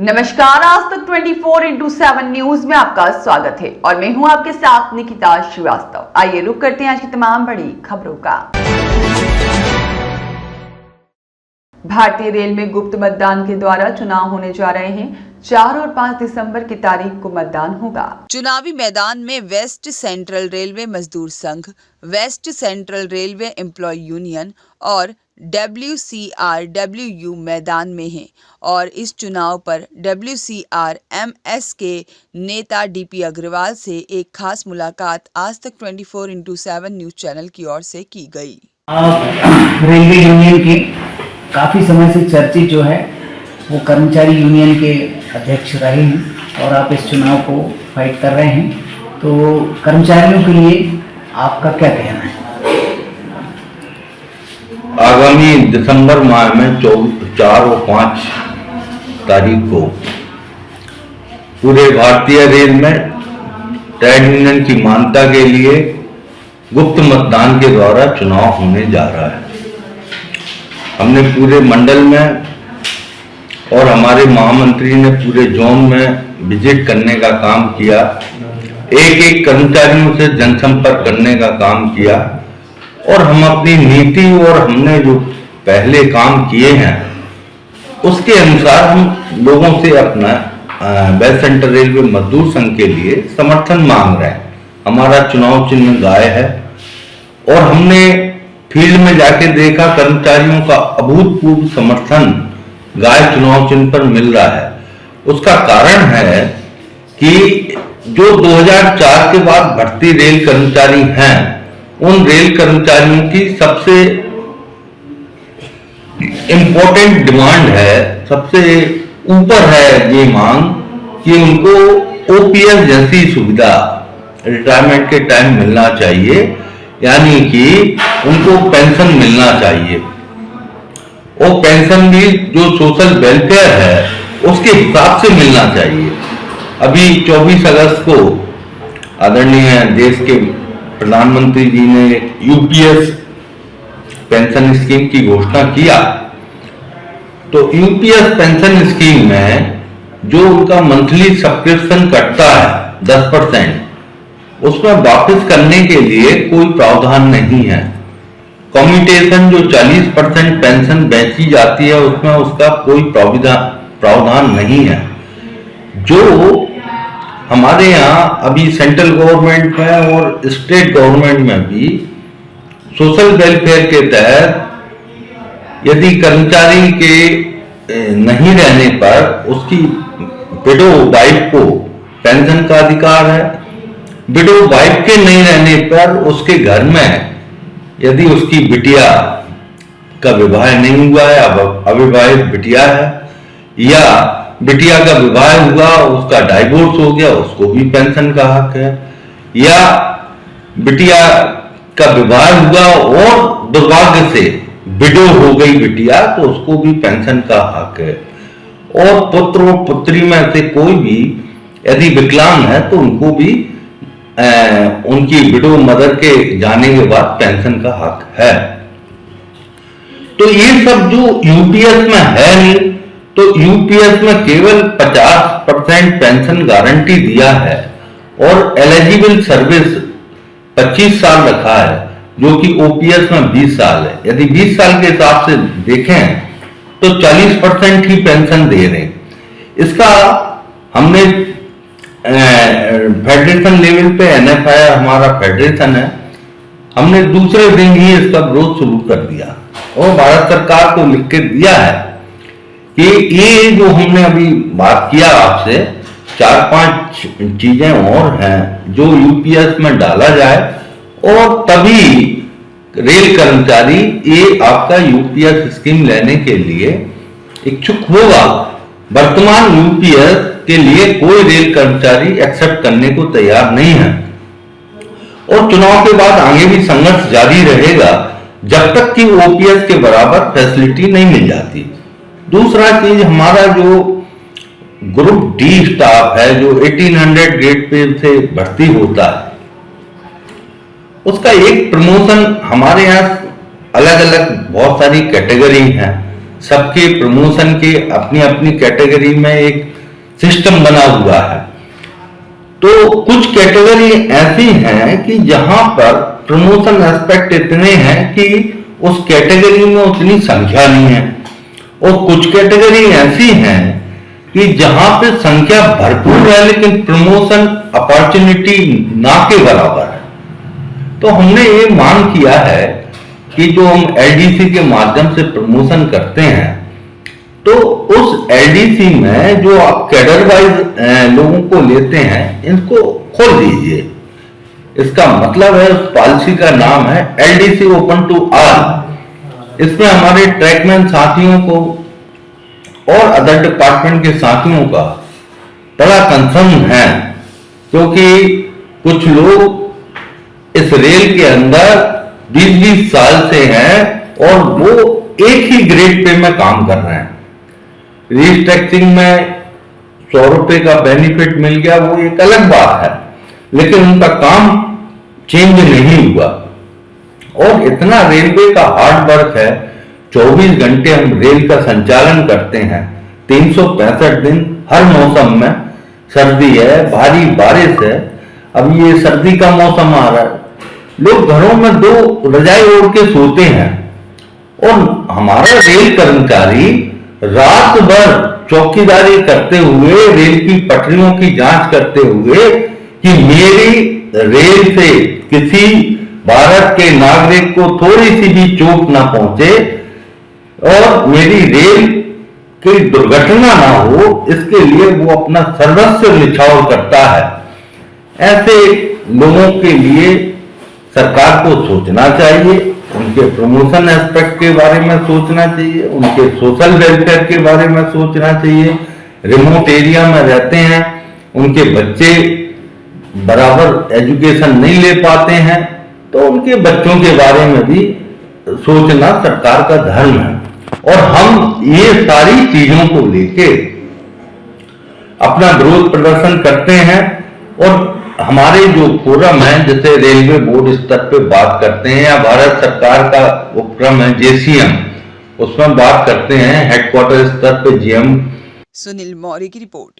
नमस्कार, आज तक 24/7 न्यूज में आपका स्वागत है और मैं हूं आपके साथ निकिता श्रीवास्तव। आइए रुक करते हैं आज की तमाम बड़ी खबरों का। भारतीय रेल में गुप्त मतदान के द्वारा चुनाव होने जा रहे हैं। 4 और 5 दिसंबर की तारीख को मतदान होगा। चुनावी मैदान में वेस्ट सेंट्रल रेलवे मजदूर संघ, west central railway employ union और WCRWU मैदान में हैं और इस चुनाव पर WCRMS के नेता DP अग्रवाल से एक खास मुलाकात आज तक 24/7 न्यूज चैनल की ओर से की गई। रेलवे यूनियन के काफ़ी समय से चर्चित जो है वो कर्मचारी यूनियन के अध्यक्ष रहे हैं और आप इस चुनाव को फाइट कर रहे हैं, तो कर्मचारियों के लिए आपका क्या कहना है? आगामी दिसंबर माह में 4 और 5 तारीख को पूरे भारतीय रेल में ट्रेड यूनियन की मान्यता के लिए गुप्त मतदान के द्वारा चुनाव होने जा रहा है। हमने पूरे मंडल में और हमारे महामंत्री ने पूरे जोन में विजिट करने का काम किया, एक कर्मचारियों से जनसंपर्क करने का काम किया और हम अपनी नीति और हमने जो पहले काम किए हैं उसके अनुसार हम लोगों से अपना वेस्ट सेंट्रल रेलवे मजदूर संघ के लिए समर्थन मांग रहे हैं। हमारा चुनाव चिन्ह गाय है और हमने फील्ड में जाके देखा कर्मचारियों का अभूतपूर्व समर्थन गाय चुनाव चिन्ह पर मिल रहा है। उसका कारण है कि जो 2004 के बाद भर्ती रेल कर्मचारी हैं, उन रेल कर्मचारियों की सबसे इंपॉर्टेंट डिमांड है, सबसे ऊपर है ये मांग कि उनको OPS जैसी सुविधा रिटायरमेंट के टाइम मिलना चाहिए, यानी कि उनको पेंशन मिलना चाहिए और पेंशन भी जो सोशल वेलफेयर है उसके हिसाब से मिलना चाहिए। अभी 24 अगस्त को आदरणीय देश के प्रधानमंत्री जी ने UPS पेंशन स्कीम की घोषणा किया, तो UPS पेंशन स्कीम में जो उनका मंथली सब्सक्रिप्शन कटता है 10%, उसमें वापस करने के लिए कोई प्रावधान नहीं है। कम्यूटेशन जो 40% पेंशन बेची जाती है उसमें उसका कोई प्रावधान नहीं है। जो हमारे यहाँ अभी सेंट्रल गवर्नमेंट में और स्टेट गवर्नमेंट में भी सोशल वेलफेयर के तहत यदि कर्मचारी के नहीं रहने पर उसकी विडो वाइफ को पेंशन का अधिकार है। विडो वाइफ के नहीं रहने पर उसके घर में यदि उसकी बिटिया का विवाह नहीं हुआ है, अविवाहित बिटिया है, या बिटिया का विवाह हुआ उसका डाइवोर्स हो गया, उसको भी पेंशन का हक है, या बिटिया का विवाह हुआ और दुर्भाग्य से विडो हो गई बिटिया, तो उसको भी पेंशन का हक है। और पुत्र और पुत्री में से कोई भी यदि विकलांग है तो उनको भी उनकी विडो मदर के जाने के बाद पेंशन का हक है। तो ये सब जो UPS में है नहीं, तो UPS में केवल 50% पेंशन गारंटी दिया है और एलिजिबल सर्विस 25 साल रखा है, जो कि OPS में 20 साल है। यदि 20 साल के हिसाब से देखें तो 40% ही पेंशन दे रहे हैं। इसका हमने फेडरेशन लेवल पे NFI हमारा फेडरेशन है, हमने दूसरे दिन ही इसका विरोध शुरू कर दिया और भारत सरकार को लिख के दिया है कि ये जो हमने अभी बात किया आपसे 4-5 चीजें और हैं जो UPS में डाला जाए और तभी रेल कर्मचारी ये आपका UPS स्कीम लेने के लिए इच्छुक होगा। वर्तमान UPS के लिए कोई रेल कर्मचारी एक्सेप्ट करने को तैयार नहीं है और चुनाव के बाद आगे भी संघर्ष जारी रहेगा जब तक कि OPS के बराबर फैसिलिटी नहीं मिल जाती। दूसरा चीज, हमारा जो ग्रुप D स्टाफ है जो 1800 ग्रेड पे से भर्ती होता है, उसका एक प्रमोशन हमारे यहाँ अलग अलग बहुत सारी कैटेगरी हैं, सबके प्रमोशन के अपनी अपनी कैटेगरी में एक सिस्टम बना हुआ है। तो कुछ कैटेगरी ऐसी हैं कि जहां पर प्रमोशन एस्पेक्ट इतने हैं कि उस कैटेगरी में उतनी संख्या नहीं है, और कुछ कैटेगरी ऐसी हैं कि जहां पे संख्या भरपूर है लेकिन प्रमोशन अपॉर्चुनिटी ना के बराबर है। तो हमने ये मांग किया है कि जो हम एलडीसी के माध्यम से प्रमोशन करते हैं, तो उस एलडीसी में जो आप कैडर वाइज लोगों को लेते हैं, इनको खोल दीजिए। इसका मतलब है, उस पॉलिसी का नाम है एलडीसी ओपन टू ऑल। इसमें हमारे ट्रैकमैन साथियों को और अदर डिपार्टमेंट के साथियों का बड़ा कंसर्न है, क्योंकि कुछ लोग इस रेल के अंदर 20-20 साल से हैं और वो एक ही ग्रेड पे में काम कर रहे हैं। रिस्ट्रक्चरिंग में 100 रुपए का बेनिफिट मिल गया, वो एक अलग बात है, लेकिन उनका काम चेंज नहीं हुआ। और इतना रेलवे का हार्ड वर्क है, 24 घंटे हम रेल का संचालन करते हैं, 365 दिन, हर मौसम में। सर्दी है, भारी बारिश है, अब ये सर्दी का मौसम आ रहा है, लोग घरों में 2 रजाई ओढ़ के सोते हैं, और हमारा रेल कर्मचारी रात भर चौकीदारी करते हुए, रेल की पटरियों की जांच करते हुए कि मेरी रेल से किसी भारत के नागरिक को थोड़ी सी भी चोट ना पहुंचे और मेरी रेल की दुर्घटना ना हो, इसके लिए वो अपना सर्वस्व निछावर करता है। ऐसे लोगों के लिए सरकार को सोचना चाहिए, उनके प्रमोशन एस्पेक्ट के बारे में सोचना चाहिए, उनके सोशल वेलफेयर के बारे में सोचना चाहिए। रिमोट एरिया में रहते हैं, उनके बच्चे बराबर एजुकेशन नहीं ले पाते हैं, तो उनके बच्चों के बारे में भी सोचना सरकार का धर्म है। और हम ये सारी चीजों को लेके अपना विरोध प्रदर्शन करते हैं, और हमारे जो फोरम है, जैसे रेलवे बोर्ड स्तर पे बात करते हैं, या भारत सरकार का उपक्रम है जेसीएम, उसमें बात करते हैं, हेडक्वार्टर स्तर पे जीएम सुनील मौर्य की रिपोर्ट।